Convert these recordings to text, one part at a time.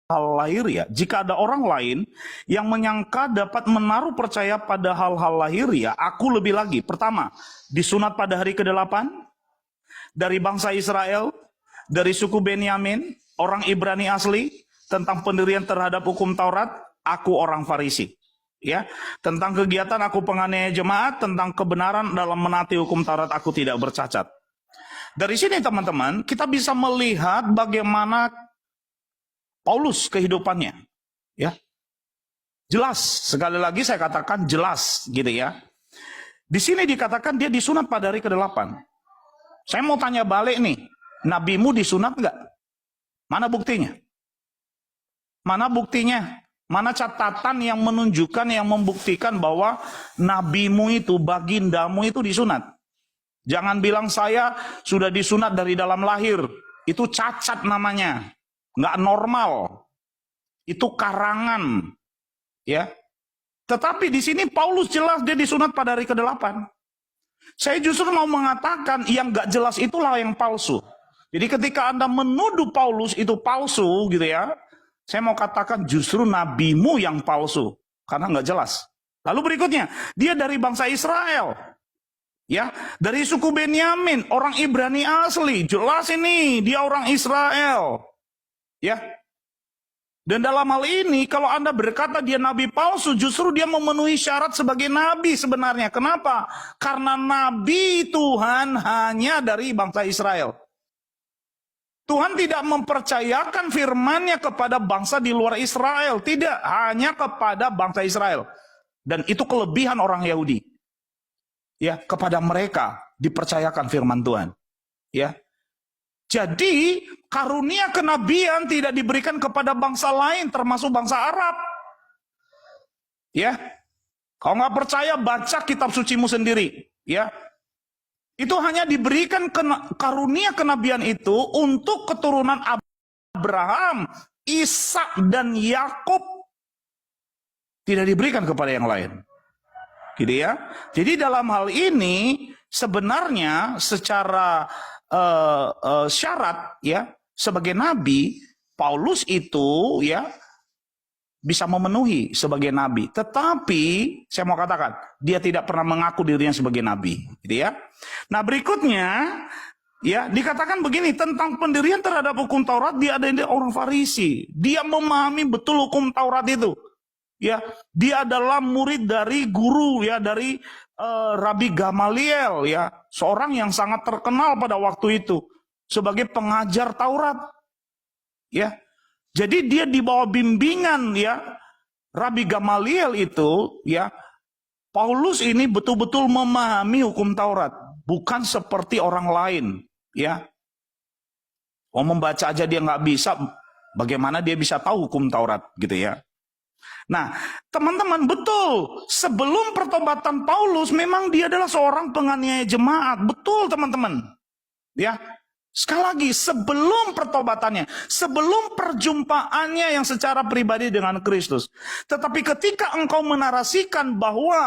hal lahiriah, jika ada orang lain yang menyangka dapat menaruh percaya pada hal-hal lahiriah, aku lebih lagi. Pertama, disunat pada hari ke-8, dari bangsa Israel, dari suku Benyamin, orang Ibrani asli, tentang pendirian terhadap hukum Taurat, aku orang Farisi. Ya, tentang kegiatan aku penganiaya jemaat, tentang kebenaran dalam menaati hukum Taurat aku tidak bercacat. Dari sini teman-teman, kita bisa melihat bagaimana Paulus kehidupannya. Ya. Jelas, sekali lagi saya katakan jelas gitu ya. Di sini dikatakan dia disunat pada hari ke-8. Saya mau tanya balik nih, nabimu disunat enggak? Mana buktinya? Mana buktinya? Mana catatan yang menunjukkan, yang membuktikan bahwa nabimu itu, bagindamu itu disunat? Jangan bilang saya sudah disunat dari dalam lahir. Itu cacat namanya. Nggak normal. Itu karangan. Ya. Tetapi di sini Paulus jelas dia disunat pada hari ke-8. Saya justru mau mengatakan yang nggak jelas itulah yang palsu. Jadi ketika Anda menuduh Paulus itu palsu gitu ya, saya mau katakan justru nabimu yang palsu. Karena nggak jelas. Lalu berikutnya, dia dari bangsa Israel. Ya, dari suku Benyamin, orang Ibrani asli. Jelas ini, dia orang Israel. Ya. Dan dalam hal ini, kalau Anda berkata dia nabi palsu, justru dia memenuhi syarat sebagai nabi sebenarnya. Kenapa? Karena nabi Tuhan hanya dari bangsa Israel. Tuhan tidak mempercayakan firman-Nya kepada bangsa di luar Israel. Tidak, hanya kepada bangsa Israel. Dan itu kelebihan orang Yahudi. Ya, kepada mereka dipercayakan firman Tuhan. Ya. Jadi, karunia kenabian tidak diberikan kepada bangsa lain, termasuk bangsa Arab. Ya. Kalau nggak percaya, baca kitab sucimu sendiri. Ya. Itu hanya diberikan karunia kenabian itu untuk keturunan Abraham, Ishak dan Yakub. Tidak diberikan kepada yang lain. Gitu ya. Jadi dalam hal ini sebenarnya secara syarat ya sebagai nabi Paulus itu ya bisa memenuhi sebagai nabi, tetapi saya mau katakan dia tidak pernah mengaku dirinya sebagai nabi, gitu ya. Nah berikutnya ya dikatakan begini tentang pendirian terhadap hukum Taurat, dia adalah orang Farisi, dia memahami betul hukum Taurat itu, ya dia adalah murid dari guru ya dari Rabi Gamaliel ya, seorang yang sangat terkenal pada waktu itu sebagai pengajar Taurat. Ya. Jadi dia di bawah bimbingan ya Rabi Gamaliel itu ya. Paulus ini betul-betul memahami hukum Taurat, bukan seperti orang lain ya. Oh membaca aja dia nggak bisa, bagaimana dia bisa tahu hukum Taurat gitu ya. Nah, teman-teman betul, sebelum pertobatan Paulus memang dia adalah seorang penganiaya jemaat. Betul teman-teman. Ya. Sekali lagi, sebelum pertobatannya, sebelum perjumpaannya yang secara pribadi dengan Kristus. Tetapi ketika engkau menarasikan bahwa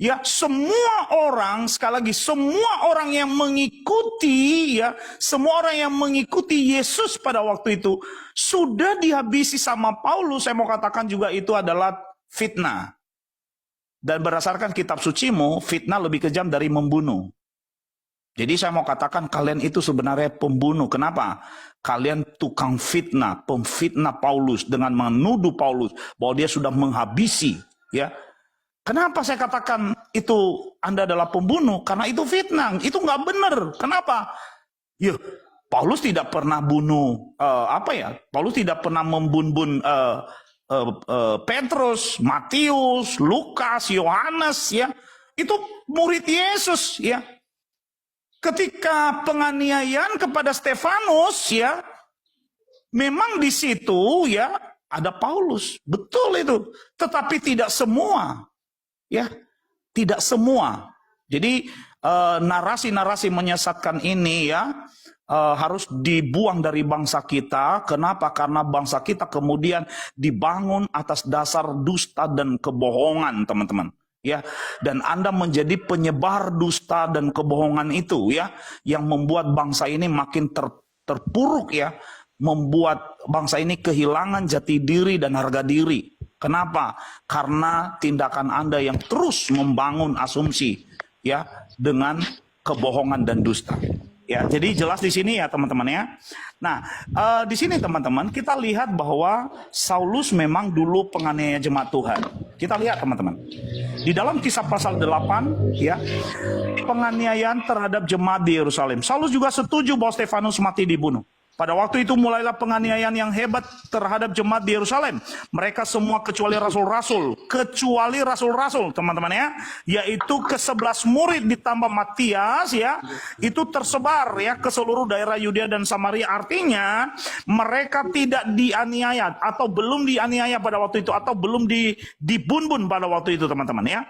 ya semua orang, sekali lagi semua orang yang mengikuti ya, semua orang yang mengikuti Yesus pada waktu itu sudah dihabisi sama Paulus, saya mau katakan juga itu adalah fitnah. Dan berdasarkan kitab sucimu, fitnah lebih kejam dari membunuh. Jadi saya mau katakan kalian itu sebenarnya pembunuh. Kenapa? Kalian tukang fitnah, pemfitnah Paulus dengan menuduh Paulus bahwa dia sudah menghabisi ya. Kenapa saya katakan itu Anda adalah pembunuh? Karena itu fitnah, itu nggak benar. Kenapa? Ya, Paulus tidak pernah bunuh Paulus tidak pernah membunuh Petrus, Matius, Lukas, Yohanes ya. Itu murid Yesus ya. Ketika penganiayaan kepada Stefanus ya, memang di situ ya ada Paulus, betul itu. Tetapi tidak semua. Ya, tidak semua. Jadi narasi-narasi menyesatkan ini ya harus dibuang dari bangsa kita. Kenapa? Karena bangsa kita kemudian dibangun atas dasar dusta dan kebohongan, teman-teman. Ya, dan Anda menjadi penyebar dusta dan kebohongan itu ya, yang membuat bangsa ini makin terpuruk ya, membuat bangsa ini kehilangan jati diri dan harga diri. Kenapa? Karena tindakan Anda yang terus membangun asumsi ya dengan kebohongan dan dusta. Ya, jadi jelas di sini ya teman-teman ya. Nah, di sini teman-teman kita lihat bahwa Saulus memang dulu penganiaya jemaat Tuhan. Kita lihat teman-teman. Di dalam Kisah pasal 8 ya, penganiayaan terhadap jemaat di Yerusalem. Saulus juga setuju bahwa Stefanus mati dibunuh. Pada waktu itu mulailah penganiayaan yang hebat terhadap jemaat di Yerusalem. Mereka semua kecuali rasul-rasul, teman-teman ya, yaitu ke-11 murid ditambah Matias ya, itu tersebar ya ke seluruh daerah Yudea dan Samaria. Artinya mereka tidak dianiaya atau belum dianiaya pada waktu itu, atau belum dibunbun pada waktu itu teman-teman ya.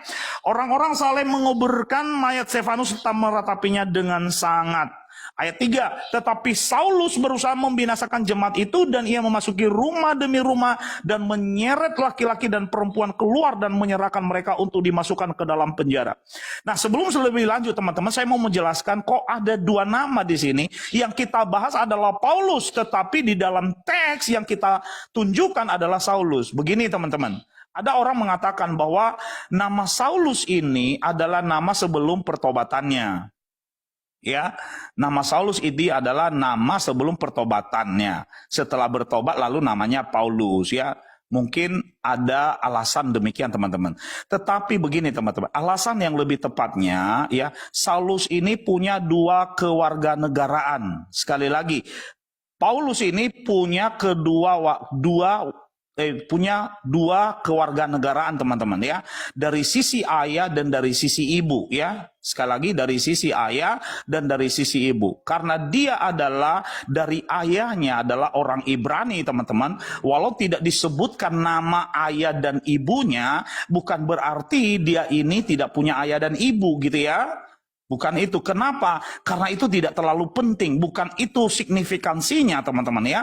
Orang-orang saling menguburkan mayat Stefanus serta meratapinya dengan sangat. Ayat 3, tetapi Saulus berusaha membinasakan jemaat itu dan ia memasuki rumah demi rumah dan menyeret laki-laki dan perempuan keluar dan menyerahkan mereka untuk dimasukkan ke dalam penjara. Nah, sebelum lebih lanjut teman-teman, saya mau menjelaskan kok ada dua nama di sini. Yang kita bahas adalah Paulus, tetapi di dalam teks yang kita tunjukkan adalah Saulus. Begini teman-teman. Ada orang mengatakan bahwa nama Saulus ini adalah nama sebelum pertobatannya. Ya, nama Saulus ini adalah nama sebelum pertobatannya. Setelah bertobat lalu namanya Paulus ya. Mungkin ada alasan demikian teman-teman. Tetapi begini teman-teman, alasan yang lebih tepatnya ya, Saulus ini punya dua kewarganegaraan. Sekali lagi, Paulus ini punya punya dua kewarganegaraan teman-teman ya, dari sisi ayah dan dari sisi ibu ya. Sekali lagi, dari sisi ayah dan dari sisi ibu, karena dia adalah dari ayahnya adalah orang Ibrani teman-teman. Walau tidak disebutkan nama ayah dan ibunya, bukan berarti dia ini tidak punya ayah dan ibu gitu ya. Bukan itu. Kenapa? Karena itu tidak terlalu penting, bukan itu signifikansinya teman-teman ya.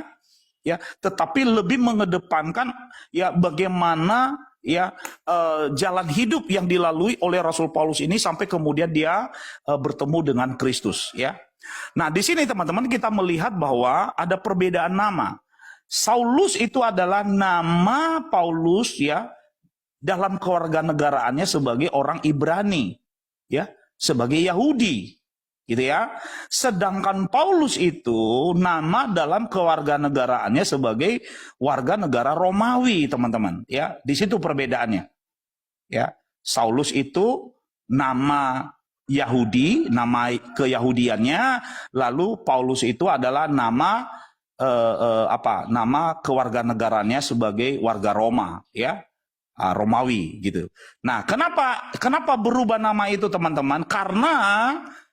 Ya, tetapi lebih mengedepankan ya bagaimana ya jalan hidup yang dilalui oleh Rasul Paulus ini sampai kemudian dia bertemu dengan Kristus ya. Nah, di sini teman-teman kita melihat bahwa ada perbedaan nama. Saulus itu adalah nama Paulus ya dalam kewarganegaraannya sebagai orang Ibrani ya, sebagai Yahudi. Gitu ya. Sedangkan Paulus itu nama dalam kewarganegaraannya sebagai warga negara Romawi, teman-teman. Ya, di situ perbedaannya. Ya, Saulus itu nama Yahudi, nama keyahudiannya, lalu Paulus itu adalah nama nama kewarganegaraannya sebagai warga Roma, ya. Romawi gitu. Nah, kenapa berubah nama itu, teman-teman? Karena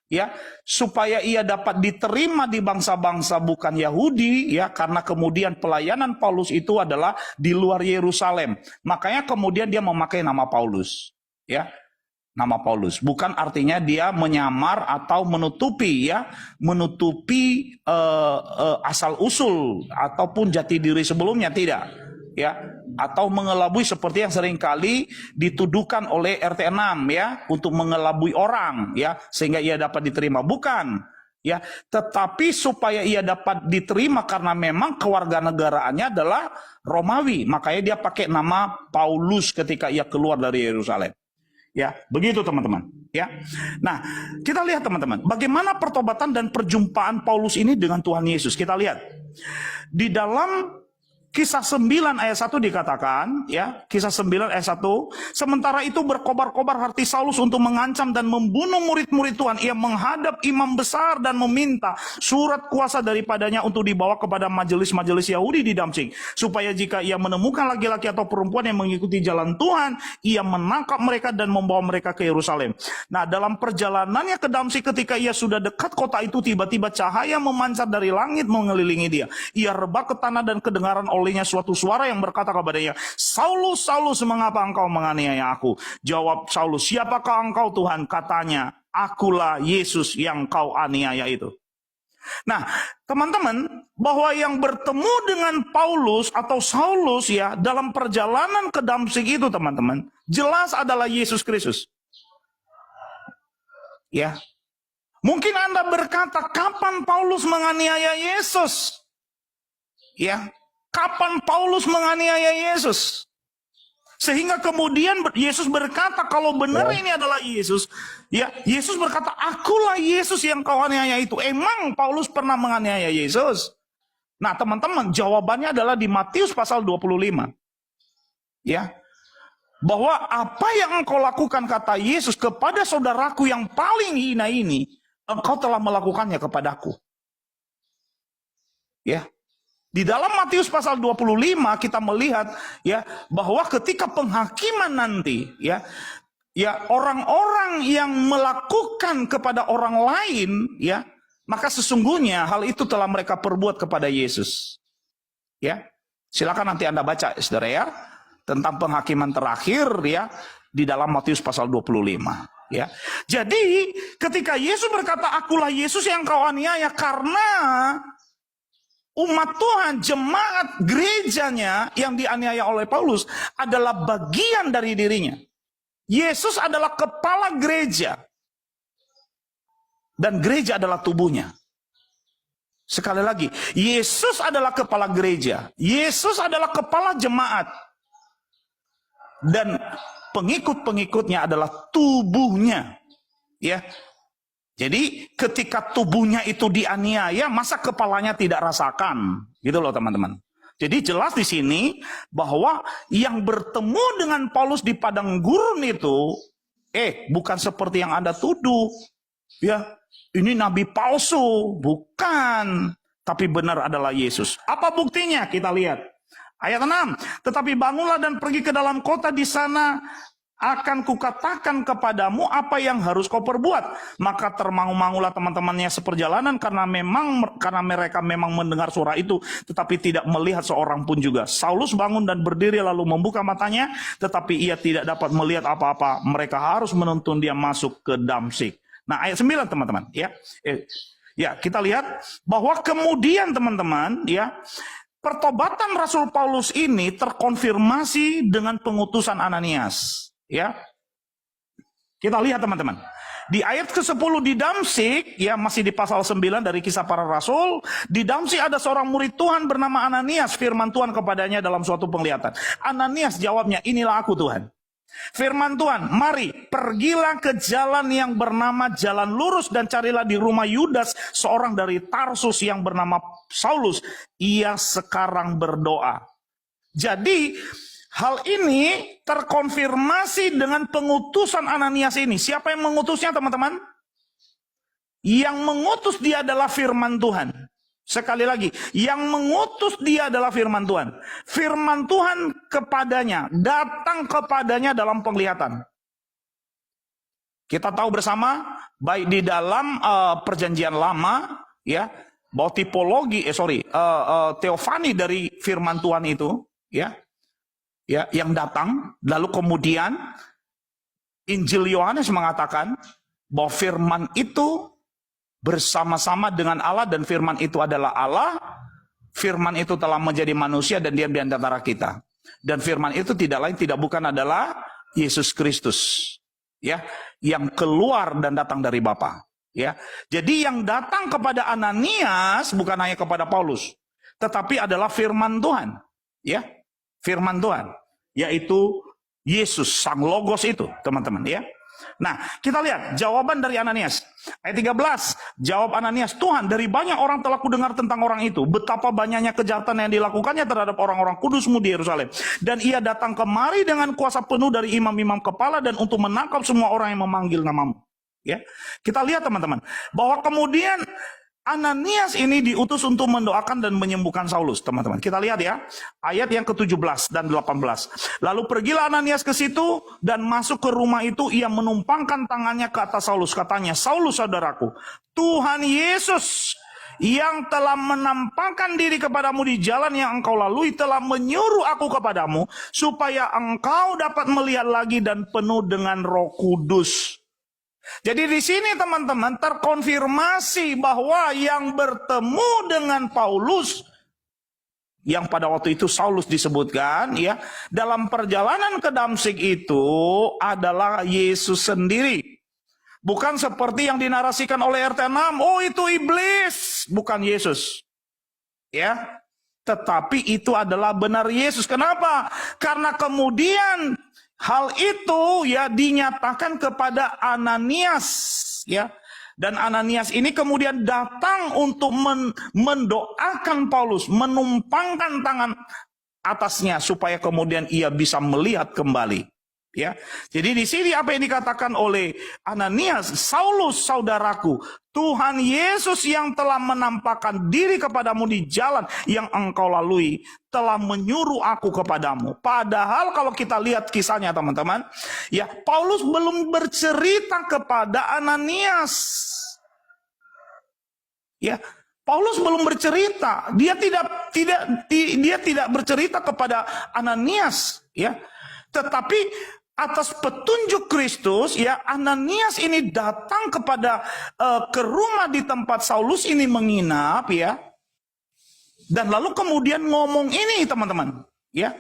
ya supaya ia dapat diterima di bangsa-bangsa bukan Yahudi ya, karena kemudian pelayanan Paulus itu adalah di luar Yerusalem. Makanya kemudian dia memakai nama Paulus ya. Nama Paulus bukan artinya dia menyamar atau menutupi asal usul ataupun jati diri sebelumnya, tidak ya, atau mengelabui seperti yang seringkali dituduhkan oleh RT6 ya, untuk mengelabui orang ya sehingga ia dapat diterima, bukan ya, tetapi supaya ia dapat diterima karena memang kewarganegaraannya adalah Romawi, makanya dia pakai nama Paulus ketika ia keluar dari Yerusalem. Ya, begitu teman-teman. Ya, nah kita lihat teman-teman, bagaimana pertobatan dan perjumpaan Paulus ini dengan Tuhan Yesus. Kita lihat di dalam Kisah 9 ayat 1 dikatakan, ya, Kisah 9 ayat 1, sementara itu berkobar-kobar hati Saulus untuk mengancam dan membunuh murid-murid Tuhan. Ia menghadap imam besar dan meminta surat kuasa daripadanya untuk dibawa kepada majelis-majelis Yahudi di Damsyik, supaya jika ia menemukan laki-laki atau perempuan yang mengikuti jalan Tuhan, ia menangkap mereka dan membawa mereka ke Yerusalem. Nah, dalam perjalanannya ke Damsyik, ketika ia sudah dekat kota itu, tiba-tiba cahaya memancar dari langit mengelilingi dia. Ia rebah ke tanah dan kedengaran olehnya suatu suara yang berkata kepadanya, Saulus, Saulus, mengapa engkau menganiaya aku? Jawab Saulus, siapakah engkau Tuhan? Katanya, akulah Yesus yang kau aniaya itu. Nah, teman-teman, bahwa yang bertemu dengan Paulus atau Saulus ya dalam perjalanan ke Damsyik itu, teman-teman, jelas adalah Yesus Kristus. Ya. Mungkin Anda berkata, kapan Paulus menganiaya Yesus? Ya, kapan Paulus menganiaya Yesus? Sehingga kemudian Yesus berkata, kalau benar ini adalah Yesus, ya, Yesus berkata, akulah Yesus yang kau aniaya itu. Emang Paulus pernah menganiaya Yesus? Nah, teman-teman, jawabannya adalah di Matius pasal 25. Ya. Bahwa apa yang engkau lakukan, kata Yesus, kepada saudaraku yang paling hina ini, engkau telah melakukannya kepadaku. Ya. Di dalam Matius pasal 25 kita melihat ya bahwa ketika penghakiman nanti ya orang-orang yang melakukan kepada orang lain ya, maka sesungguhnya hal itu telah mereka perbuat kepada Yesus. Ya. Silakan nanti Anda baca Saudara ya tentang penghakiman terakhir ya di dalam Matius pasal 25 ya. Jadi ketika Yesus berkata, akulah Yesus yang kau aniaya, karena umat Tuhan, jemaat gerejanya yang dianiaya oleh Paulus adalah bagian dari dirinya. Yesus adalah kepala gereja. Dan gereja adalah tubuhnya. Sekali lagi, Yesus adalah kepala gereja. Yesus adalah kepala jemaat. Dan pengikut-pengikutnya adalah tubuhnya. Ya. Jadi ketika tubuhnya itu dianiaya, masa kepalanya tidak rasakan? Gitu loh teman-teman. Jadi jelas di sini bahwa yang bertemu dengan Paulus di padang gurun itu, bukan seperti yang Anda tuduh. Ya, ini nabi palsu, bukan. Tapi benar adalah Yesus. Apa buktinya? Kita lihat. Ayat 6. Tetapi bangunlah dan pergi ke dalam kota, di sana akan kukatakan kepadamu apa yang harus kau perbuat. Maka termangu-mangulah teman-temannya seperjalanan karena mereka memang mendengar suara itu, tetapi tidak melihat seorang pun juga. Saulus bangun dan berdiri lalu membuka matanya, tetapi ia tidak dapat melihat apa-apa. Mereka harus menuntun dia masuk ke Damsyik. Nah, ayat 9 teman-teman ya. Ya, kita lihat bahwa kemudian teman-teman ya, pertobatan Rasul Paulus ini terkonfirmasi dengan pengutusan Ananias. Ya, kita lihat teman-teman. Di ayat ke-10 di Damsyik, ya masih di pasal 9 dari Kisah Para Rasul, di Damsyik ada seorang murid Tuhan bernama Ananias. Firman Tuhan kepadanya dalam suatu penglihatan. Ananias jawabnya, inilah aku Tuhan. Firman Tuhan, mari pergilah ke jalan yang bernama Jalan Lurus dan carilah di rumah Yudas seorang dari Tarsus yang bernama Saulus. Ia sekarang berdoa. Jadi hal ini terkonfirmasi dengan pengutusan Ananias ini. Siapa yang mengutusnya teman-teman? Yang mengutus dia adalah firman Tuhan. Sekali lagi, yang mengutus dia adalah firman Tuhan. Firman Tuhan kepadanya, datang kepadanya dalam penglihatan. Kita tahu bersama, baik di dalam perjanjian lama, ya, bahwa teofani dari firman Tuhan itu, ya, yang datang, lalu kemudian Injil Yohanes mengatakan bahwa firman itu bersama-sama dengan Allah dan firman itu adalah Allah. Firman itu telah menjadi manusia dan diam di antara kita. Dan firman itu tidak lain tidak bukan adalah Yesus Kristus, ya, yang keluar dan datang dari Bapa, ya. Jadi yang datang kepada Ananias bukan hanya kepada Paulus, tetapi adalah firman Tuhan, ya. Firman Tuhan, yaitu Yesus, Sang Logos itu, teman-teman, ya. Nah, kita lihat jawaban dari Ananias. Ayat 13, jawab Ananias, Tuhan, dari banyak orang telah kudengar tentang orang itu, betapa banyaknya kejahatan yang dilakukannya terhadap orang-orang kudus-Mu di Yerusalem. Dan ia datang kemari dengan kuasa penuh dari imam-imam kepala dan untuk menangkap semua orang yang memanggil nama-Mu. Ya, kita lihat teman-teman, bahwa kemudian Ananias ini diutus untuk mendoakan dan menyembuhkan Saulus, teman-teman. Kita lihat ya, ayat yang ke-17 dan 18. Lalu pergilah Ananias ke situ dan masuk ke rumah itu, ia menumpangkan tangannya ke atas Saulus. Katanya, Saulus saudaraku, Tuhan Yesus yang telah menampakkan diri kepadamu di jalan yang engkau lalui telah menyuruh aku kepadamu supaya engkau dapat melihat lagi dan penuh dengan Roh Kudus. Jadi di sini teman-teman terkonfirmasi bahwa yang bertemu dengan Paulus, yang pada waktu itu Saulus disebutkan, ya, dalam perjalanan ke Damsyik itu adalah Yesus sendiri. Bukan seperti yang dinarasikan oleh RT6, oh itu iblis, bukan Yesus. Ya. Tetapi itu adalah benar Yesus. Kenapa? Karena kemudian hal itu ya dinyatakan kepada Ananias, ya. Dan Ananias ini kemudian datang untuk mendoakan Paulus, menumpangkan tangan atasnya supaya kemudian ia bisa melihat kembali. Ya, jadi di sini apa yang dikatakan oleh Ananias, Saulus saudaraku, Tuhan Yesus yang telah menampakkan diri kepadamu di jalan yang engkau lalui telah menyuruh aku kepadamu. Padahal kalau kita lihat kisahnya teman-teman, ya Paulus belum bercerita kepada Ananias. Ya, Paulus belum bercerita, dia tidak bercerita kepada Ananias, ya. Tetapi atas petunjuk Kristus, ya Ananias ini datang ke rumah di tempat Saulus ini menginap, ya. Dan lalu kemudian ngomong ini teman-teman, ya.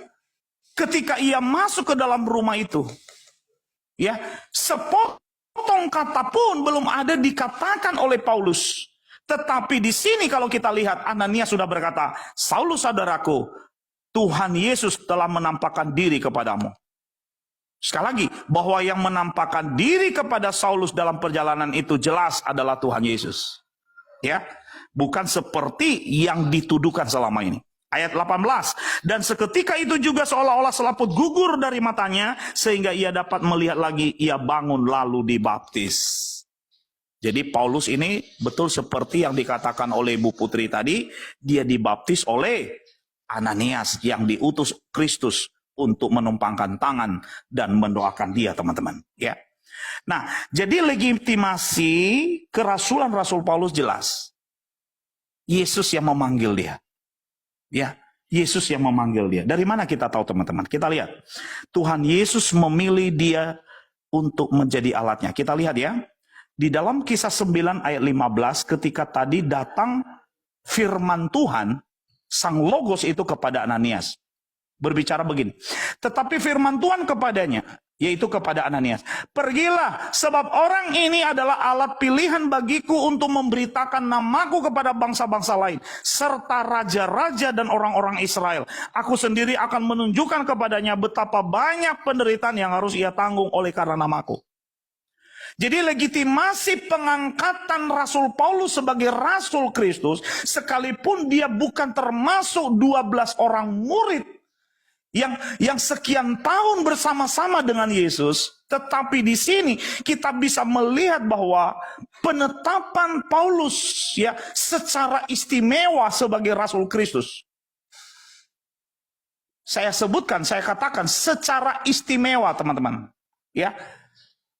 Ketika ia masuk ke dalam rumah itu, ya, sepotong kata pun belum ada dikatakan oleh Paulus. Tetapi di sini kalau kita lihat Ananias sudah berkata, Saulus saudaraku, Tuhan Yesus telah menampakkan diri kepadamu. Sekali lagi, bahwa yang menampakkan diri kepada Saulus dalam perjalanan itu jelas adalah Tuhan Yesus. Ya, bukan seperti yang dituduhkan selama ini. Ayat 18, dan seketika itu juga seolah-olah selaput gugur dari matanya, sehingga ia dapat melihat lagi, ia bangun lalu dibaptis. Jadi Paulus ini betul seperti yang dikatakan oleh Bu Putri tadi, dia dibaptis oleh Ananias yang diutus Kristus untuk menumpangkan tangan dan mendoakan dia, teman-teman. Ya. Nah, jadi legitimasi kerasulan Rasul Paulus jelas. Yesus yang memanggil dia. Ya, Yesus yang memanggil dia. Dari mana kita tahu, teman-teman? Kita lihat. Tuhan Yesus memilih dia untuk menjadi alatnya. Kita lihat ya. Di dalam Kisah 9 ayat 15, ketika tadi datang firman Tuhan, Sang Logos itu kepada Ananias. Berbicara begini, tetapi firman Tuhan kepadanya, yaitu kepada Ananias, pergilah, sebab orang ini adalah alat pilihan bagiku untuk memberitakan namaku kepada bangsa-bangsa lain, serta raja-raja dan orang-orang Israel. Aku sendiri akan menunjukkan kepadanya betapa banyak penderitaan yang harus ia tanggung oleh karena namaku. Jadi legitimasi pengangkatan Rasul Paulus sebagai Rasul Kristus, sekalipun dia bukan termasuk 12 orang murid yang sekian tahun bersama-sama dengan Yesus, tetapi di sini kita bisa melihat bahwa penetapan Paulus ya secara istimewa sebagai Rasul Kristus. Saya sebutkan, saya katakan secara istimewa, teman-teman. Ya.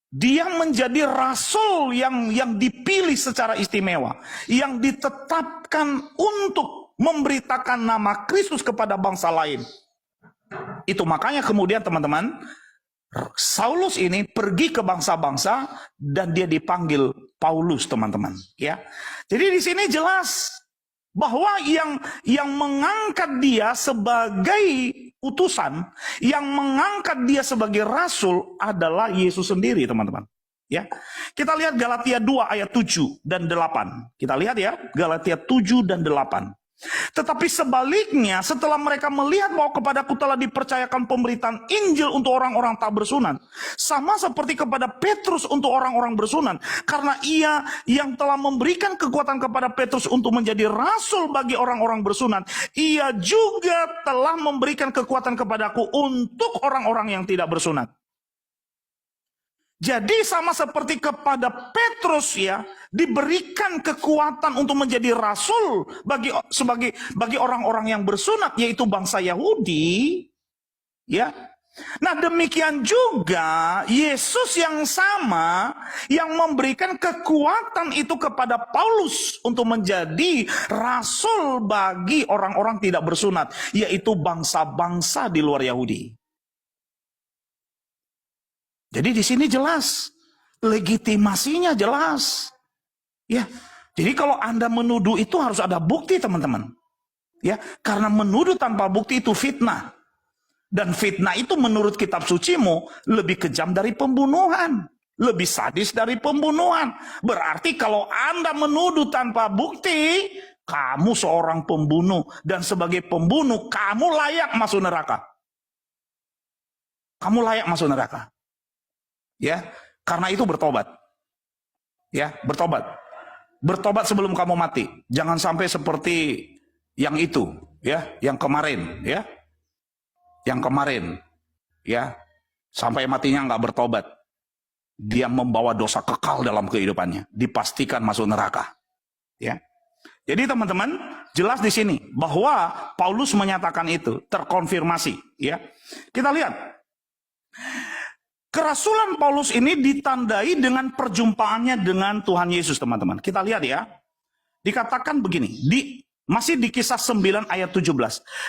Dia menjadi rasul yang dipilih secara istimewa, yang ditetapkan untuk memberitakan nama Kristus kepada bangsa lain. Itu makanya kemudian teman-teman, Saulus ini pergi ke bangsa-bangsa dan dia dipanggil Paulus, teman-teman. Ya, jadi di sini jelas bahwa yang mengangkat dia sebagai utusan, yang mengangkat dia sebagai rasul adalah Yesus sendiri, teman-teman. Ya, kita lihat Galatia 2 ayat 7 dan 8. Kita lihat ya, Galatia 7 dan 8. Tetapi sebaliknya, setelah mereka melihat bahwa kepadaku telah dipercayakan pemberitaan Injil untuk orang-orang tak bersunan, sama seperti kepada Petrus untuk orang-orang bersunan, karena ia yang telah memberikan kekuatan kepada Petrus untuk menjadi rasul bagi orang-orang bersunan, ia juga telah memberikan kekuatan kepadaku untuk orang-orang yang tidak bersunan. Jadi sama seperti kepada Petrus ya, diberikan kekuatan untuk menjadi rasul bagi orang-orang yang bersunat, yaitu bangsa Yahudi. Ya. Nah, demikian juga Yesus yang sama yang memberikan kekuatan itu kepada Paulus untuk menjadi rasul bagi orang-orang tidak bersunat, yaitu bangsa-bangsa di luar Yahudi. Jadi di sini jelas, legitimasinya jelas. Ya, jadi kalau Anda menuduh itu harus ada bukti, teman-teman. Ya, karena menuduh tanpa bukti itu fitnah. Dan fitnah itu menurut kitab sucimu lebih kejam dari pembunuhan, lebih sadis dari pembunuhan. Berarti kalau Anda menuduh tanpa bukti, Kamu seorang pembunuh, dan sebagai pembunuh kamu layak masuk neraka. Kamu layak masuk neraka. Ya, karena itu bertobat. Ya, bertobat. Bertobat sebelum kamu mati. Jangan sampai seperti yang itu, ya, yang kemarin, ya. Yang kemarin, ya, sampai matinya nggak bertobat. Dia membawa dosa kekal dalam kehidupannya, dipastikan masuk neraka. Ya. Jadi teman-teman, jelas di sini bahwa Paulus menyatakan itu, terkonfirmasi, ya. Kita lihat. Kerasulan Paulus ini ditandai dengan perjumpaannya dengan Tuhan Yesus, teman-teman. Kita lihat ya. Dikatakan begini, masih di Kisah 9 ayat 17.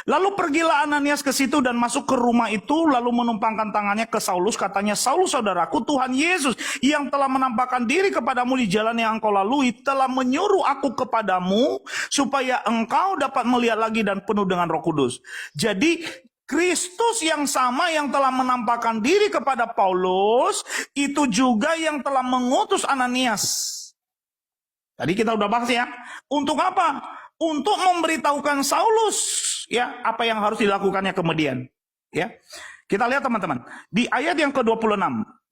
Lalu pergilah Ananias ke situ dan masuk ke rumah itu, lalu menumpangkan tangannya ke Saulus, katanya, Saulus saudaraku, Tuhan Yesus yang telah menampakkan diri kepadamu di jalan yang engkau lalui, telah menyuruh aku kepadamu, supaya engkau dapat melihat lagi dan penuh dengan Roh Kudus. Jadi, Kristus yang sama yang telah menampakkan diri kepada Paulus, itu juga yang telah mengutus Ananias. Tadi kita udah bahas ya. Untuk apa? Untuk memberitahukan Saulus ya apa yang harus dilakukannya kemudian. Ya. Kita lihat teman-teman, di ayat yang ke-26,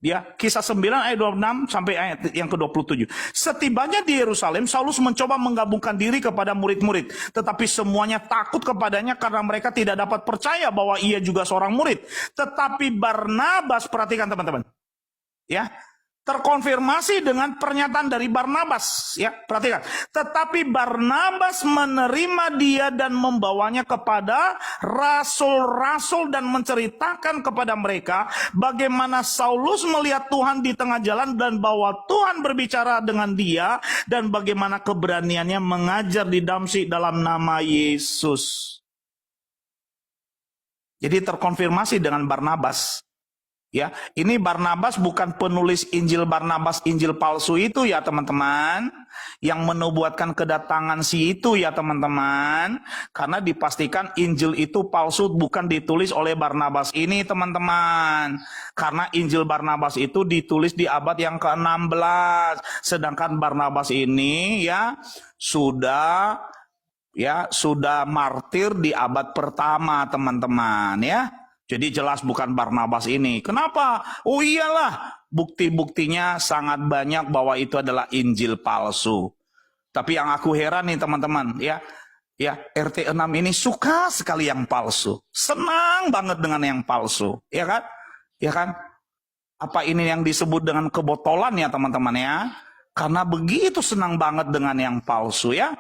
ya, Kisah 9 ayat 26 sampai ayat yang ke-27. Setibanya di Yerusalem, Saulus mencoba menggabungkan diri kepada murid-murid, tetapi semuanya takut kepadanya karena mereka tidak dapat percaya bahwa ia juga seorang murid. Tetapi Barnabas, perhatikan teman-teman. Ya. Terkonfirmasi dengan pernyataan dari Barnabas, ya, perhatikan. Tetapi Barnabas menerima dia dan membawanya kepada rasul-rasul dan menceritakan kepada mereka bagaimana Saulus melihat Tuhan di tengah jalan dan bahwa Tuhan berbicara dengan dia dan bagaimana keberaniannya mengajar di Damsyik dalam nama Yesus. Jadi terkonfirmasi dengan Barnabas. Ya, ini Barnabas bukan penulis Injil Barnabas, Injil palsu itu ya teman-teman, yang menubuatkan kedatangan si itu ya teman-teman, karena dipastikan Injil itu palsu, bukan ditulis oleh Barnabas ini teman-teman, karena Injil Barnabas itu ditulis di abad yang ke-16, sedangkan Barnabas ini ya sudah martir di abad pertama teman-teman ya. Jadi jelas bukan Barnabas ini. Kenapa? Oh iyalah, bukti-buktinya sangat banyak bahwa itu adalah Injil palsu. Tapi yang aku heran nih teman-teman, ya RT 6 ini suka sekali yang palsu. Senang banget dengan yang palsu, ya kan? Ya kan? Apa ini yang disebut dengan kebotolan ya teman-teman ya? Karena begitu senang banget dengan yang palsu ya.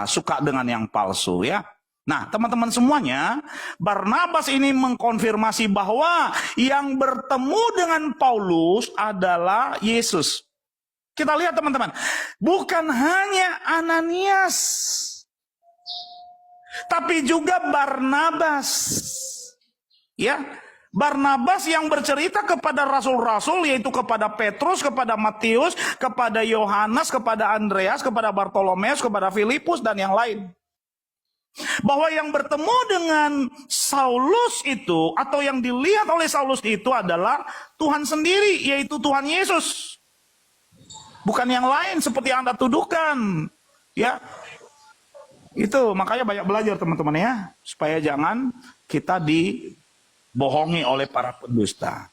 Suka dengan yang palsu ya. Nah, teman-teman semuanya, Barnabas ini mengkonfirmasi bahwa yang bertemu dengan Paulus adalah Yesus. Kita lihat teman-teman, bukan hanya Ananias, tapi juga Barnabas. Ya, Barnabas yang bercerita kepada rasul-rasul, yaitu kepada Petrus, kepada Matius, kepada Yohanes, kepada Andreas, kepada Bartolomeus, kepada Filipus, dan yang lain. Bahwa yang bertemu dengan Saulus itu, atau yang dilihat oleh Saulus itu adalah Tuhan sendiri, yaitu Tuhan Yesus. Bukan yang lain seperti yang Anda tuduhkan. Ya, itu makanya banyak belajar teman-teman ya, supaya jangan kita dibohongi oleh para pendusta.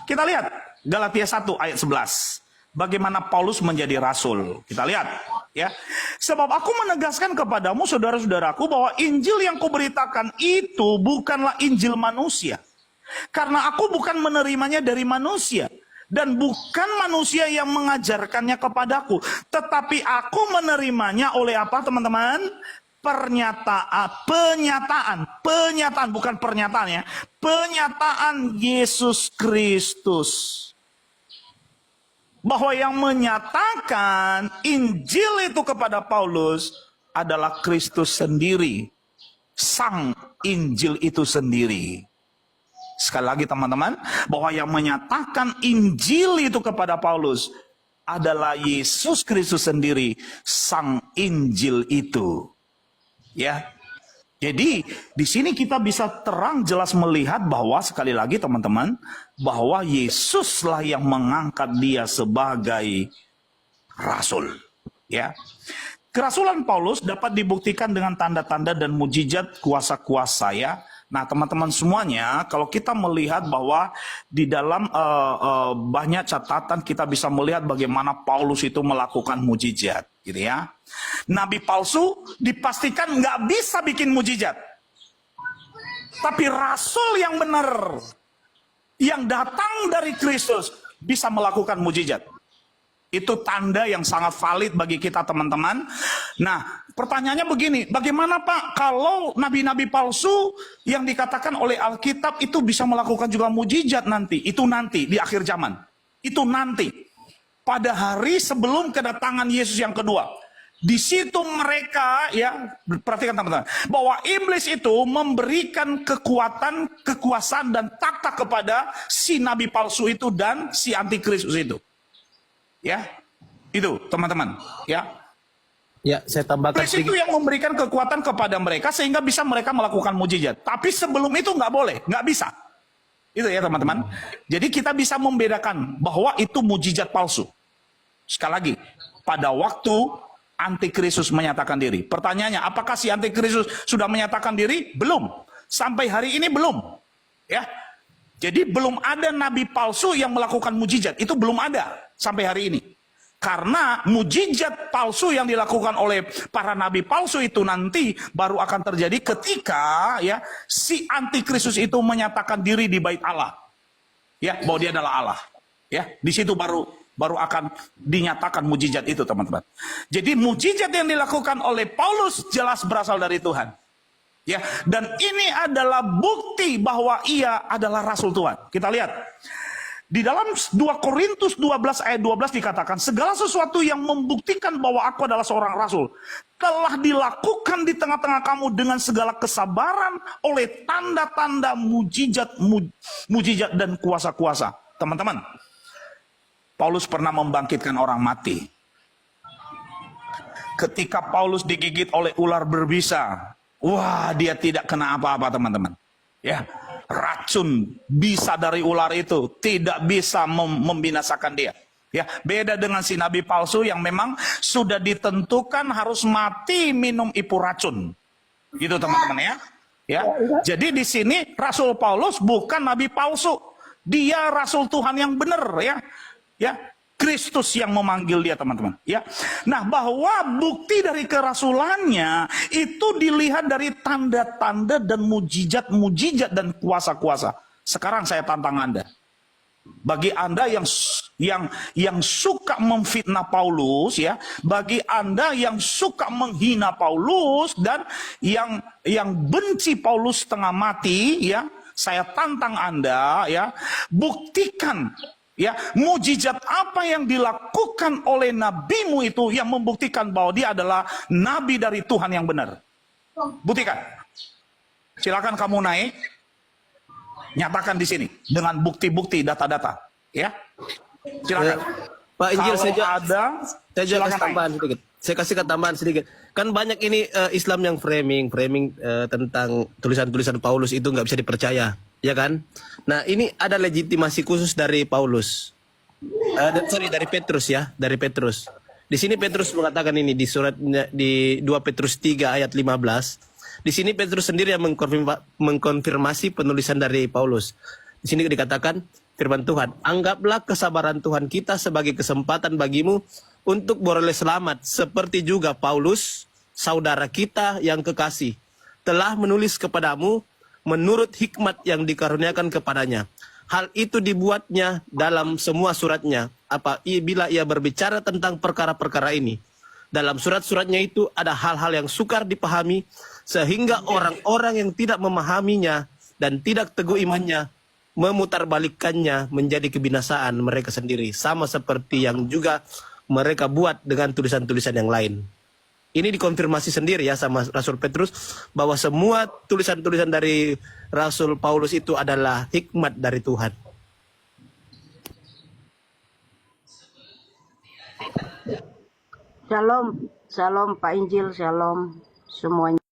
Kita lihat Galatia 1 ayat 11. Bagaimana Paulus menjadi rasul. Kita lihat ya. Sebab aku menegaskan kepadamu saudara-saudaraku bahwa Injil yang kuberitakan itu bukanlah Injil manusia. Karena aku bukan menerimanya dari manusia. Dan bukan manusia yang mengajarkannya kepadaku. Tetapi aku menerimanya oleh apa teman-teman? Penyataan, bukan pernyataan ya. Penyataan Yesus Kristus. Bahwa yang menyatakan Injil itu kepada Paulus adalah Kristus sendiri. Sang Injil itu sendiri. Sekali lagi teman-teman, bahwa yang menyatakan Injil itu kepada Paulus adalah Yesus Kristus sendiri, Sang Injil itu. Ya. Jadi di sini kita bisa terang jelas melihat bahwa sekali lagi teman-teman, bahwa Yesuslah yang mengangkat dia sebagai rasul. Ya, Kerasulan Paulus dapat dibuktikan dengan tanda-tanda dan mujizat kuasa-kuasa ya. Nah teman-teman semuanya, kalau kita melihat bahwa di dalam banyak catatan kita bisa melihat bagaimana Paulus itu melakukan mujizat, gitu ya. Nabi palsu dipastikan nggak bisa bikin mujizat, tapi rasul yang benar, yang datang dari Kristus bisa melakukan mujizat. Itu tanda yang sangat valid bagi kita teman-teman. Nah pertanyaannya begini, bagaimana Pak kalau nabi-nabi palsu yang dikatakan oleh Alkitab itu bisa melakukan juga mujizat nanti? Itu nanti di akhir zaman. Itu nanti pada hari sebelum kedatangan Yesus yang kedua. Di situ mereka ya, perhatikan teman-teman, bahwa iblis itu memberikan kekuatan, kekuasaan dan takhta kepada si nabi palsu itu dan si antikristus itu. Ya, itu teman-teman. Ya, Ya, saya tambahkan iblis itu yang memberikan kekuatan kepada mereka sehingga bisa mereka melakukan mujizat. Tapi sebelum itu nggak boleh, nggak bisa. Itu ya teman-teman. Jadi kita bisa membedakan bahwa itu mujizat palsu. Sekali lagi, pada waktu antikristus menyatakan diri. Pertanyaannya, apakah si antikristus sudah menyatakan diri? Belum. Sampai hari ini belum. Ya. Jadi belum ada nabi palsu yang melakukan mujizat. Itu belum ada sampai hari ini. Karena mujizat palsu yang dilakukan oleh para nabi palsu itu nanti baru akan terjadi ketika ya si antikristus itu menyatakan diri di bait Allah. Ya, bahwa dia adalah Allah. Ya, di situ baru akan dinyatakan mujizat itu, teman-teman. Jadi mujizat yang dilakukan oleh Paulus jelas berasal dari Tuhan. Ya, dan ini adalah bukti bahwa ia adalah rasul Tuhan. Kita lihat. Di dalam 2 Korintus 12 ayat 12 dikatakan, segala sesuatu yang membuktikan bahwa aku adalah seorang rasul telah dilakukan di tengah-tengah kamu dengan segala kesabaran oleh tanda-tanda mujizat dan kuasa-kuasa. Teman-teman, Paulus pernah membangkitkan orang mati. Ketika Paulus digigit oleh ular berbisa, wah, dia tidak kena apa-apa, teman-teman. Ya, racun bisa dari ular itu tidak bisa membinasakan dia. Ya, beda dengan si nabi palsu yang memang sudah ditentukan harus mati minum ipu racun. Gitu teman-teman ya. Ya. Jadi di sini Rasul Paulus bukan nabi palsu. Dia rasul Tuhan yang benar ya. Ya. Kristus yang memanggil dia, teman-teman. Ya. Nah, bahwa bukti dari kerasulannya itu dilihat dari tanda-tanda dan mujizat dan kuasa-kuasa. Sekarang saya tantang Anda. Bagi Anda yang suka memfitnah Paulus ya, bagi Anda yang suka menghina Paulus dan yang benci Paulus setengah mati ya, saya tantang Anda ya, buktikan ya, mujizat apa yang dilakukan oleh nabimu itu yang membuktikan bahwa dia adalah nabi dari Tuhan yang benar. Buktikan. Silakan kamu naik. Nyatakan di sini dengan bukti-bukti data-data, ya. Silakan. Pak Injil, kalau saya kasih tambahan sedikit. Saya kasih tambahan sedikit. Kan banyak ini Islam yang framing tentang tulisan-tulisan Paulus itu nggak bisa dipercaya, ya kan? Nah, ini ada legitimasi khusus dari Paulus. Dari Petrus ya, dari Petrus. Di sini Petrus mengatakan ini di suratnya di 2 Petrus 3 ayat 15. Di sini Petrus sendiri yang mengkonfirmasi penulisan dari Paulus. Di sini dikatakan firman Tuhan, anggaplah kesabaran Tuhan kita sebagai kesempatan bagimu untuk beroleh selamat, seperti juga Paulus, saudara kita yang kekasih, telah menulis kepadamu menurut hikmat yang dikaruniakan kepadanya. Hal itu dibuatnya dalam semua suratnya, bila ia berbicara tentang perkara-perkara ini. Dalam surat-suratnya itu ada hal-hal yang sukar dipahami, sehingga orang-orang yang tidak memahaminya dan tidak teguh imannya memutarbalikkannya menjadi kebinasaan mereka sendiri, sama seperti yang juga mereka buat dengan tulisan-tulisan yang lain. Ini dikonfirmasi sendiri ya sama Rasul Petrus bahwa semua tulisan-tulisan dari Rasul Paulus itu adalah hikmat dari Tuhan. Shalom, shalom Pak Injil, shalom semuanya.